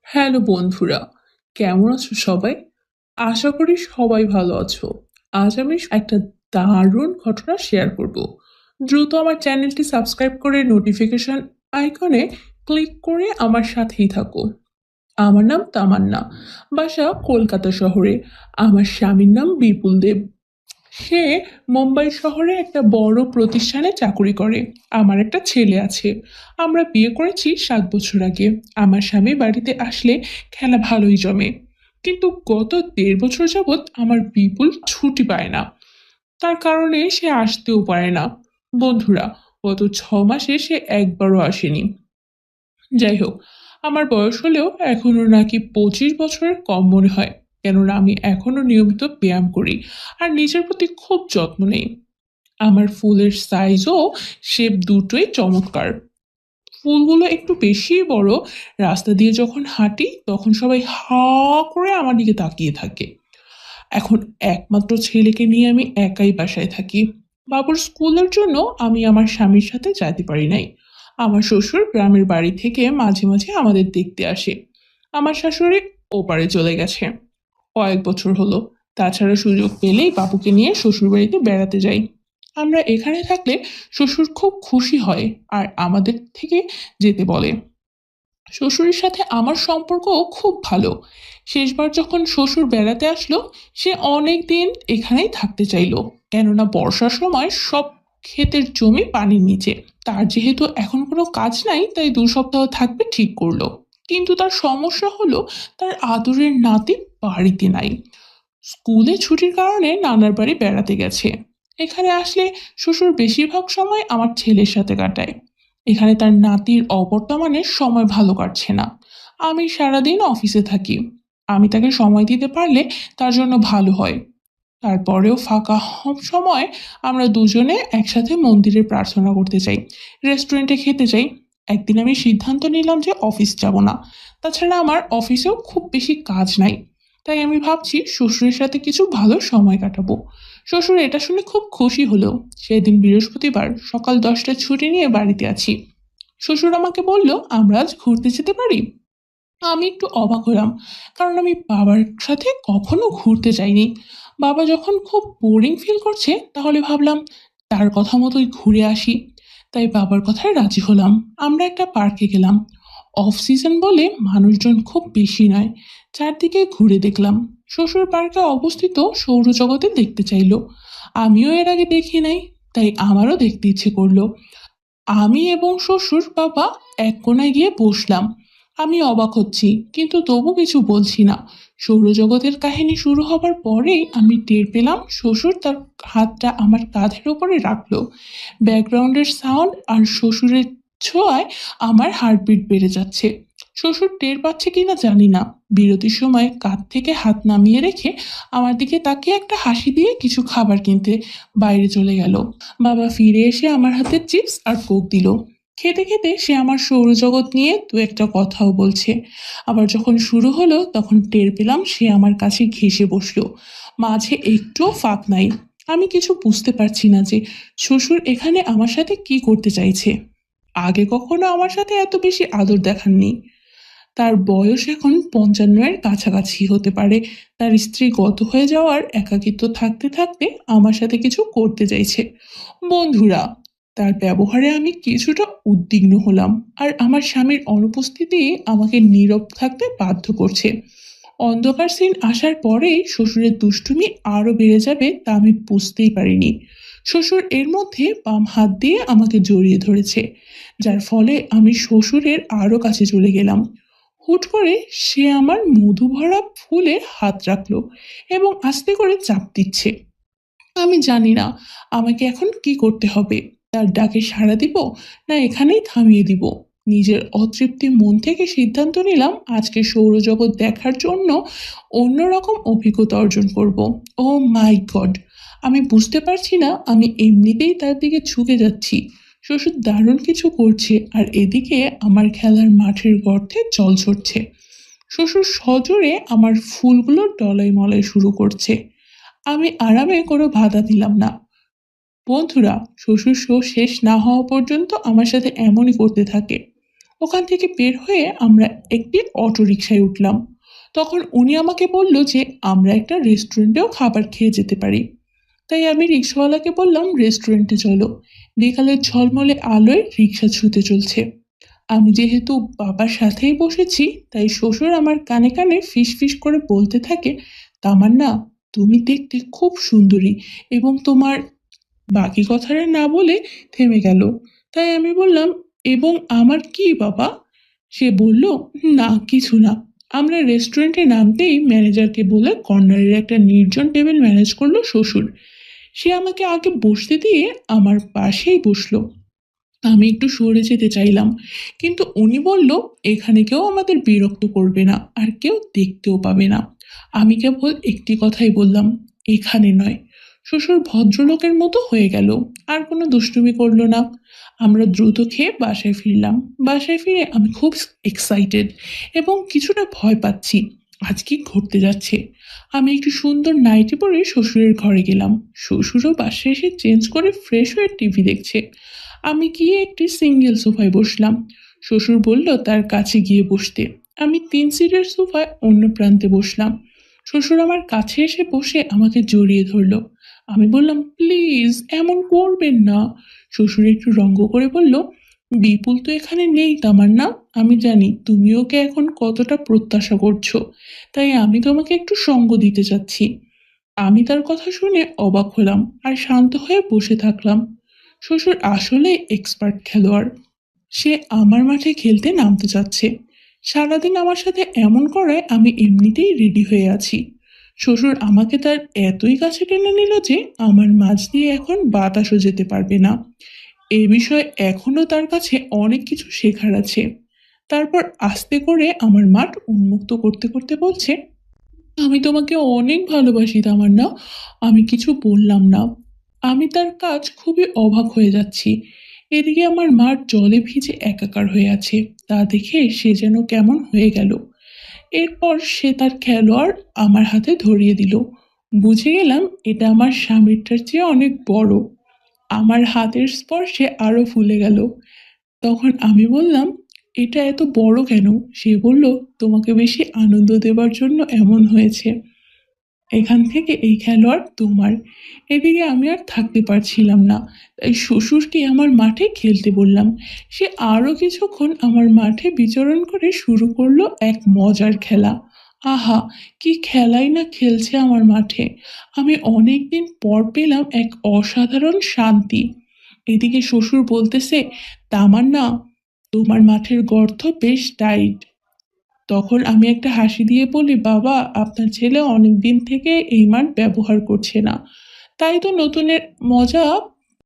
Hello বন্ধুরা, কেমন আছো সবাই? আশা করি সবাই ভালো আছো। আজ আমি একটা দারুণ ঘটনা শেয়ার করব। দ্রুত আমার চ্যানেলটি সাবস্ক্রাইব করে নোটিফিকেশন আইকনে ক্লিক করে আমার সাথেই থাকো। আমার নাম তামান্না, বাসা কলকাতা শহরে। আমার স্বামীর নাম বিপুল দেব। সে মুম্বাই শহরে একটা বড় প্রতিষ্ঠানে চাকুরি করে। আমার একটা ছেলে আছে। আমরা বিয়ে করেছি 7 বছর আগে। আমার স্বামী বাড়িতে আসলে খেলা ভালোই জমে, কিন্তু গত 1.5 বছর যাবৎ আমার বিপুল ছুটি পায় না। তার কারণে সে আসতেও পারে না। বন্ধুরা, গত 6 মাসে সে একবারও আসেনি। যাই হোক, আমার বয়স হলেও এখনো নাকি 25 বছরের কম মনে হয়। কেননা আমি এখনো নিয়মিত ব্যায়াম করি আর নিজের প্রতি খুব যত্ন নেই। আমার ফুলের সাইজও শেপ দুটোই চমৎকার। ফুলগুলো একটু বেশি বড়। রাস্তা দিয়ে যখন হাঁটি তখন সবাই হা করে আমার দিকে তাকিয়ে থাকে। এখন একমাত্র ছেলেকে নিয়ে আমি একাই বাসায় থাকি। বাবুর স্কুলের জন্য আমি আমার স্বামীর সাথে যেতে পারি নাই। আমার শ্বশুর গ্রামের বাড়ি থেকে মাঝে মাঝে আমাদের দেখতে আসে। আমার শাশুড়ি ওপারে চলে গেছে কয়েক বছর হলো। তাছাড়া সুযোগ পেলেই বাবুকে নিয়ে শ্বশুরবাড়িতে বেড়াতে যাই। আমরা এখানে থাকলে শ্বশুর খুব খুশি হয় আর আমাদের থেকে যেতে বলে। শ্বশুরের সাথে আমার সম্পর্কও খুব ভালো। শেষবার যখন শ্বশুর বেড়াতে আসলো, সে অনেক দিন এখানেই থাকতে চাইলো। কেননা বর্ষার সময় সব ক্ষেতের জমি পানির নিচে। তার যেহেতু এখন কোনো কাজ নাই, তাই 2 সপ্তাহ থাকবে ঠিক করলো। কিন্তু তার সমস্যা হলো, তার আদরের নাতি বাড়িতে নাই। স্কুলে ছুটির কারণে নানার বাড়ি বেড়াতে গেছে। এখানে আসলে শ্বশুর বেশিরভাগ সময় আমার ছেলের সাথে কাটায়। এখানে তার নাতির অবর্তমানে সময় ভালো কাটছে না। আমি সারাদিন অফিসে থাকি। আমি তাকে সময় দিতে পারলে তার জন্য ভালো হয়। তারপরেও ফাঁকা সময় আমরা দুজনে একসাথে মন্দিরে প্রার্থনা করতে যাই, রেস্টুরেন্টে খেতে যাই। একদিন আমি সিদ্ধান্ত নিলাম যে অফিস যাব না। তাছাড়া আমার অফিসেও খুব বেশি কাজ নাই। তাই আমি ভাবছি শ্বশুরের সাথে কিছু ভালো সময় কাটাবো। শ্বশুর এটা শুনে খুব খুশি হলো। সেদিন বৃহস্পতিবার সকাল 10টায় ছুটি নিয়ে বাড়িতে আছি। শ্বশুর আমাকে বলল, আমরা আজ ঘুরতে যেতে পারি। আমি একটু অবাক হলাম, কারণ আমি বাবার সাথে কখনো ঘুরতে যাইনি। বাবা যখন খুব বোরিং ফিল করছে তাহলে ভাবলাম তার কথা মতোই ঘুরে আসি। তাই বাবার কথায় রাজি হলাম। আমরা একটা পার্কে গেলাম। অফ সিজন বলে মানুষজন খুব বেশি নয়। চারদিকে ঘুরে দেখলাম। শ্বশুর পার্কে অবস্থিত সৌরজগতে দেখতে চাইলো। আমিও এর আগে দেখি নাই, তাই আমারও দেখতে ইচ্ছে করলো। আমি এবং শ্বশুর বাবা এক কোণায় গিয়ে বসলাম। আমি অবাক হচ্ছি, কিন্তু তবু কিছু বলছি না। সৌরজগতের কাহিনী শুরু হবার পরেই আমি টের পেলাম শ্বশুর তার হাতটা আমার কাঁধের উপরে রাখলো। ব্যাকগ্রাউন্ডের সাউন্ড আর শ্বশুরের ছোঁয়ায় আমার হার্টবিট বেড়ে যাচ্ছে। শ্বশুর টের পাচ্ছে কিনা জানি না। বিরতির সময় কাঁধ থেকে হাত নামিয়ে রেখে আমার দিকে তাকিয়ে একটা হাসি দিয়ে কিছু খাবার কিনতে বাইরে চলে গেল। বাবা ফিরে এসে আমার হাতে চিপস আর কোক দিল। খেতে খেতে সে আমার সৌরজগৎ নিয়ে দু একটা কথাও বলছে। আবার যখন শুরু হলো তখন টের পেলাম সে আমার কাছে ঘেঁষে বসলো। মাঝে একটুও ফাঁক নাই। আমি কিছু বুঝতে পারছি না যে শ্বশুর এখানে আমার সাথে কি করতে চাইছে। আগে কখনো আমার সাথে এত বেশি আদর দেখাননি। তার বয়স এখন 55-এর কাছাকাছি হতে পারে। তার স্ত্রী গত হয়ে যাওয়ার একাকিত্ব থাকতে থাকতে আমার সাথে কিছু করতে চাইছে। বন্ধুরা, তার ব্যবহারে আমি কিছুটা উদ্বিগ্ন হলাম। আর আমার স্বামীর অনুপস্থিতি আমাকে নীরব থাকতে বাধ্য করছে। অন্ধকার সিন আসার পরেই শ্বশুরের দুষ্টুমি আরো বেড়ে যাবে তা আমি বুঝতেই পারিনি। শ্বশুর এর মধ্যে বাম হাত দিয়ে আমাকে জড়িয়ে ধরেছে, যার ফলে আমি শ্বশুরের আরো কাছে চলে গেলাম। হুট করে সে আমার মধু ভরা ফুলে হাত রাখলো এবং আস্তে করে চাপ দিচ্ছে। আমি জানি না আমাকে এখন কি করতে হবে। তার ডাকে সাড়া দিব, না এখানেই থামিয়ে দিব। নিজের অতৃপ্তি মন থেকে সিদ্ধান্ত নিলাম আজকে সৌরজগৎ দেখার জন্য অন্যরকম অভিজ্ঞতা অর্জন করব। ও মাই গড! আমি বুঝতে পারছি না আমি এমনিতেই তার দিকে ঝুঁকে যাচ্ছি। শ্বশুর দারুণ কিছু করছে আর এদিকে আমার খেলার মাঠের গর্তে জল ঝরছে। শ্বশুর সজোরে আমার ফুলগুলো ডলাই মলাই শুরু করছে। আমি আরামে কোনো বাধা দিলাম না। বন্ধুরা, শ্বশুর শো শেষ না হওয়া পর্যন্ত আমার সাথে এমনই করতে থাকে। ওখান থেকে বের হয়ে আমরা একটি অটো রিকশায় উঠলাম। তখন উনি আমাকে বলল যে আমরা একটা রেস্টুরেন্টেও খাবার খেয়ে যেতে পারি। তাই আমি রিক্সাওয়ালাকে বললাম রেস্টুরেন্টে চলো। বিকালের ঝলমলে আলোয় রিক্সা ছুটে চলছে। আমি যেহেতু বাবার সাথেই বসেছি, তাই শ্বশুর আমার কানে কানে ফিস ফিস করে বলতে থাকে, তামান্না, তুমি দেখতে খুব সুন্দরী, এবং তোমার বাকি কথাটা না বলে থেমে গেল। তাই আমি বললাম, এবং আমার কি বাবা? সে বলল, না কিছু না। আমরা রেস্টুরেন্টে নামতেই ম্যানেজারকে বলে কর্নারের একটা নির্জন টেবিল ম্যানেজ করলো শ্বশুর। সে আমাকে আগে বসতে দিয়ে আমার পাশেই বসলো। আমি একটু সরে যেতে চাইলাম, কিন্তু উনি বলল, এখানে কেউ আমাদের বিরক্ত করবে না, আর কেউ দেখতেও পাবে না। আমি কেবল একটি কথাই বললাম, এখানে নয়। শ্বশুর ভদ্রলোকের মতো হয়ে গেল, আর কোনো দুষ্টুমি করলো না। আমরা দ্রুত খেয়ে বাসায় ফিরলাম। বাসায় ফিরে আমি খুব এক্সাইটেড এবং কিছুটা ভয় পাচ্ছি। আজ কি ঘটতে যাচ্ছে। আমি একটু সুন্দর নাইটি পরে শ্বশুরের ঘরে গেলাম। শ্বশুরও বাসায় এসে চেঞ্জ করে ফ্রেশ হয়ে টিভি দেখছে। আমি গিয়ে একটি সিঙ্গেল সোফায় বসলাম। শ্বশুর বলল তার কাছে গিয়ে বসতে। আমি 3 সিটের সোফায় অন্য প্রান্তে বসলাম। শ্বশুর আমার কাছে এসে বসে আমাকে জড়িয়ে ধরল। আমি বললাম, প্লিজ এমন করবেন না। শ্বশুর একটু রঙ্গ করে বলল, বিপুল তো এখানে নেই তামান্না। আমি জানি তুমি ওকে এখন কতটা প্রত্যাশা করছো, তাই আমি তোমাকে একটু সঙ্গ দিতে চাচ্ছি। আমি তার কথা শুনে অবাক হলাম আর শান্ত হয়ে বসে থাকলাম। শ্বশুর আসলেই এক্সপার্ট খেলোয়াড়। সে আমার মাঠে খেলতে নামতে চাচ্ছে। সারাদিন আমার সাথে এমন করায় আমি এমনিতেই রেডি হয়ে আছি। শ্বশুর আমাকে তার এতই কাছে টেনে নিল যে আমার মাঝ দিয়ে এখন বাতাসও যেতে পারবে না। এ বিষয়ে এখনো তার কাছে অনেক কিছু শেখার আছে। তারপর আস্তে করে আমার মাঠ উন্মুক্ত করতে করতে বলছে, আমি তোমাকে অনেক ভালোবাসি তামান্না। আমি কিছু বললাম না। আমি তার কাজ খুবই অবাক হয়ে যাচ্ছি। এদিকে আমার মাঠ জলে ভিজে একাকার হয়ে আছে। তা দেখে সে যেন কেমন হয়ে গেল। এরপর সে তার খেলোয়াড় আমার হাতে ধরিয়ে দিল। বুঝে গেলাম এটা আমার স্বামীরটার চেয়ে অনেক বড়। আমার হাতের স্পর্শে আরো ফুলে গেল। তখন আমি বললাম, এটা এত বড় কেন? সে বলল, তোমাকে বেশি আনন্দ দেবার জন্য এমন হয়েছে। এখান থেকে এই খেলোয়াড় তোমার। এদিকে আমি আর থাকতে পারছিলাম না। তাই শ্বশুরকে আমার মাঠে খেলতে বললাম। সে আরো কিছুক্ষণ আমার মাঠে বিচরণ করে শুরু করলো এক মজার খেলা। আহা, কি খেলাই না খেলছে আমার মাঠে। আমি অনেকদিন পর পেলাম এক অসাধারণ শান্তি। এদিকে শ্বশুর বলতেছে, তামান্না, তোমার মাঠের গর্ত বেশ টাইট। তখন আমি একটা হাসি দিয়ে বলি, বাবা, আপনার ছেলে অনেক দিন থেকে এই মাঠ ব্যবহার করছে না, তাই তো নতুনের মজা